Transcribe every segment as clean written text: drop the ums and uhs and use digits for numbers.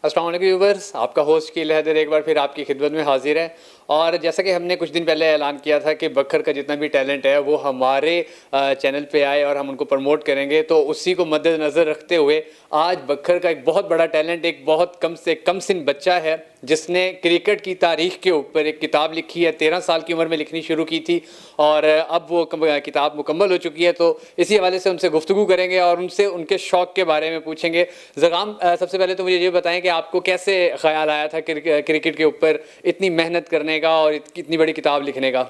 السلام علیکم ویورز، آپ کا ہوسٹ شکیل حیدر ایک بار پھر آپ کی خدمت میں حاضر ہے. اور جیسا کہ ہم نے کچھ دن پہلے اعلان کیا تھا کہ بکھر کا جتنا بھی ٹیلنٹ ہے وہ ہمارے چینل پہ آئے اور ہم ان کو پروموٹ کریں گے، تو اسی کو مد نظر رکھتے ہوئے آج بکھر کا ایک بہت بڑا ٹیلنٹ، ایک بہت کم سے کم سن بچہ ہے جس نے کرکٹ کی تاریخ کے اوپر ایک کتاب لکھی ہے. 13 سال کی عمر میں لکھنی شروع کی تھی اور اب وہ کتاب مکمل ہو چکی ہے. تو اسی حوالے سے ان سے گفتگو کریں گے اور ان سے ان کے شوق کے بارے میں پوچھیں گے. زغام، سب سے پہلے تو مجھے یہ بتائیں کہ آپ کو کیسے خیال آیا تھا کرکٹ کے اوپر اتنی محنت کرنے کا اور اتنی بڑی کتاب لکھنے کا؟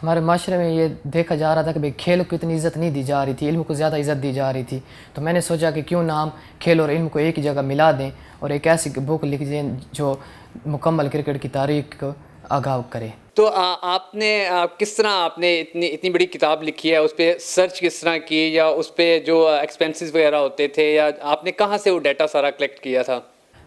ہمارے معاشرے میں یہ دیکھا جا رہا تھا کہ کھیل کو اتنی عزت نہیں دی جا رہی تھی، علم کو زیادہ عزت دی جا رہی تھی. تو میں نے سوچا کہ کیوں نہ ہم کھیل اور علم کو ایک ہی جگہ ملا دیں اور ایک ایسی بک لکھ دیں جو مکمل کرکٹ کی تاریخ کو آگاہ کرے. تو کس طرح آپ نے اتنی بڑی کتاب لکھی ہے؟ اس پہ سرچ کس طرح کی، یا اس پہ جو ایکسپینسز وغیرہ ہوتے تھے، یا آپ نے کہاں سے وہ ڈیٹا سارا کلیکٹ کیا تھا؟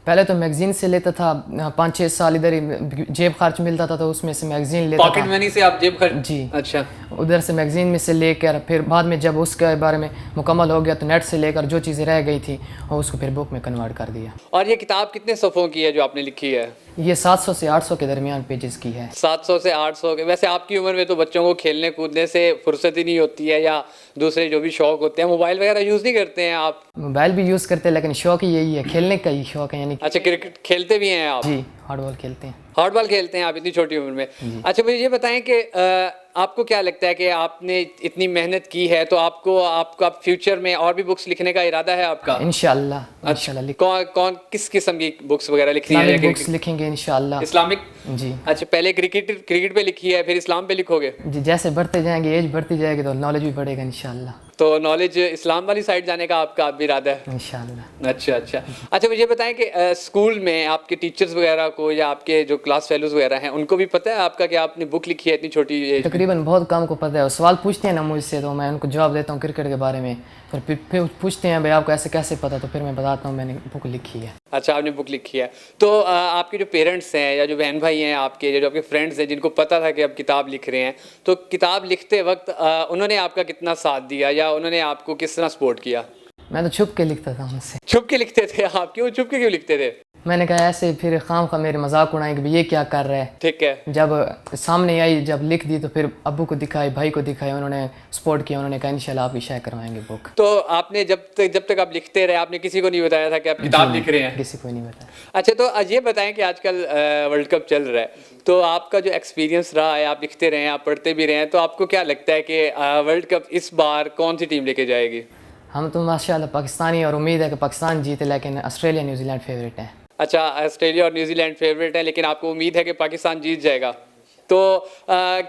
پہلے تو میگزین سے لیتا تھا، 5-6 سال ادھر ہی جیب خرچ ملتا تھا تو اس میں سے میگزین لیتا تھا. پاکٹ منی سے آپ جیب خرچ؟ جی اچھا. ادھر سے میگزین میں سے لے کر پھر بعد میں جب اس کے بارے میں مکمل ہو گیا تو نیٹ سے لے کر جو چیزیں رہ گئی تھی اور اس کو پھر بک میں کنورٹ کر دیا. اور یہ کتاب کتنے صفحوں کی ہے جو آپ نے لکھی ہے؟ یہ 700 سے 800 کے درمیان پیجز کی ہے. 700 سے 800 کے. ویسے آپ کی عمر میں تو بچوں کو کھیلنے کودنے سے فرصت ہی نہیں ہوتی ہے، یا دوسرے جو بھی شوق ہوتے ہیں. موبائل وغیرہ یوز نہیں کرتے ہیں آپ؟ موبائل بھی یوز کرتے ہیں لیکن شوق ہی یہی ہے، کھیلنے کا ہی شوق ہے. یعنی اچھا، کرکٹ کھیلتے بھی ہیں آپ؟ جی، ہارڈ بال کھیلتے ہیں. ہارڈ بال کھیلتے ہیں آپ اتنی چھوٹی عمر میں؟ اچھا، مجھے یہ بتائیں کہ آپ کو کیا لگتا ہے کہ آپ نے اتنی محنت کی ہے تو آپ کا فیوچر میں اور بھی بکس لکھنے کا ارادہ ہے آپ کا؟ انشاءاللہ. کون کس قسم کی بکس وغیرہ لکھنی ہے؟ اسلامک بکس لکھیں گے انشاءاللہ. اسلامک؟ جی. اچھا، پہلے کرکٹ پہ لکھی ہے پھر اسلام پہ لکھو گے؟ جی، جیسے بڑھتے جائیں گے، ایج بڑھتی جائے گی تو نالج بھی بڑھے گا انشاءاللہ. تو نالج اسلام والی سائڈ جانے کا آپ کا بھی ارادہ ہے؟ انشاءاللہ. اچھا مجھے بتائیں کہ اسکول میں آپ کے ٹیچرز وغیرہ کو یا آپ کے جو کلاس فیلوز وغیرہ ہیں ان کو بھی پتہ ہے آپ کا کہ آپ نے بک لکھی ہے اتنی چھوٹی ایج میں؟ تقریباً بہت کم کو پتہ ہے. سوال پوچھتے ہیں نا مجھ سے تو میں ان کو جواب دیتا ہوں کرکٹ کے بارے میں. پھر پوچھتے ہیں بھائی آپ کو ایسے کیسے پتہ، تو پھر میں بتاتا ہوں میں نے بک لکھی ہے. اچھا، آپ نے بک لکھی ہے. تو آپ کے جو پیرنٹس ہیں یا جو بہن بھائی ہیں آپ کے، جو آپ کے فرینڈس ہیں جن کو پتہ تھا کہ آپ کتاب لکھ رہے ہیں، تو کتاب لکھتے وقت انہوں نے آپ کا کتنا ساتھ دیا یا انہوں نے آپ کو کس طرح سپورٹ کیا؟ میں تو چھپ کے لکھتا تھا ان سے. چھپ کے لکھتے تھے آپ؟ کیوں چھپ کے کیوں لکھتے تھے؟ میں نے کہا ایسے پھر خام خواہ میرے مذاق اڑائیں کہ یہ کیا کر رہا ہے. ٹھیک ہے. جب سامنے آئی، جب لکھ دی تو پھر ابو کو دکھائی، بھائی کو دکھائی، انہوں نے سپورٹ کیا. انہوں نے کہا انشاءاللہ آپ ہی شائع کروائیں گے بک. تو آپ نے جب تک آپ لکھتے رہے آپ نے کسی کو نہیں بتایا تھا کہ آپ کتاب لکھ رہے ہیں؟ کسی کو نہیں بتایا. اچھا، تو یہ بتائیں کہ آج کل ورلڈ کپ چل رہا ہے، تو آپ کا جو ایکسپیرینس رہا ہے، آپ لکھتے رہے ہیں، آپ پڑھتے بھی رہے ہیں، تو آپ کو کیا لگتا ہے کہ ورلڈ کپ اس بار کون سی ٹیم لے کے جائے گی؟ ہم تو ماشاءاللہ پاکستانی اور امید ہے کہ پاکستان جیتے، لیکن آسٹریلیا نیوزی لینڈ فیوریٹ ہیں. اچھا، آسٹریلیا اور نیوزی لینڈ فیوریٹ ہیں، لیکن آپ کو امید ہے کہ پاکستان جیت جائے گا. تو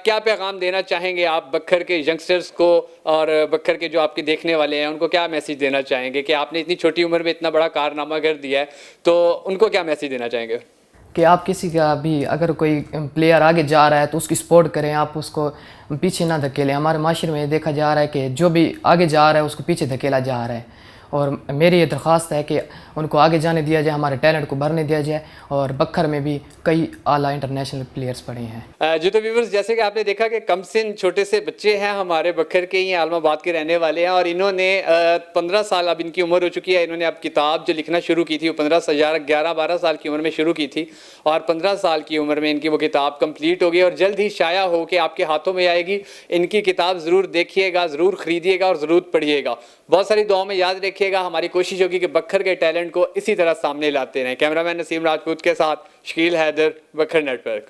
کیا پیغام دینا چاہیں گے آپ بکھر کے ینگسٹرز کو اور بکھر کے جو آپ کے دیکھنے والے ہیں ان کو کیا میسیج دینا چاہیں گے کہ آپ نے اتنی چھوٹی عمر میں اتنا بڑا کارنامہ کر دیا ہے، تو ان کو کیا میسیج دینا چاہیں گے؟ کہ آپ کسی کا بھی اگر کوئی پلیئر آگے جا رہا ہے تو اس کی سپورٹ کریں، آپ اس کو پیچھے نہ دھکیلیں. ہمارے معاشرے میں دیکھا جا رہا ہے کہ جو بھی آگے جا رہا ہے اس کو پیچھے دھکیلا جا رہا ہے، اور میری یہ درخواست ہے کہ ان کو آگے جانے دیا جائے، ہمارے ٹیلنٹ کو بھرنے دیا جائے. اور بکھر میں بھی کئی اعلیٰ انٹرنیشنل پلیئرز پڑے ہیں. جو تو ویورز، جیسے کہ آپ نے دیکھا کہ کم سن چھوٹے سے بچے ہیں ہمارے بکھر کے ہی، عالم آباد کے رہنے والے ہیں، اور انہوں نے 15 سال اب ان کی عمر ہو چکی ہے. انہوں نے اب کتاب جو لکھنا شروع کی تھی وہ 11-12 سال کی عمر میں شروع کی تھی، اور 15 سال کی عمر میں ان کی وہ کتاب کمپلیٹ ہو گئی اور جلد ہی شائع ہو کے آپ کے ہاتھوں میں آئے گی. ان کی کتاب ضرور دیکھیے گا، ضرور خریدیے گا اور ضرور پڑھیے گا. بہت ساری دعاؤں میں یاد رکھیے گا. ہماری کوشش ہوگی کہ بکھر کے ٹیلنٹ کو اسی طرح سامنے لاتے رہیں. کیمرہ مین نسیم راجپوت کے ساتھ شکیل حیدر، بکھر نیٹ ورک.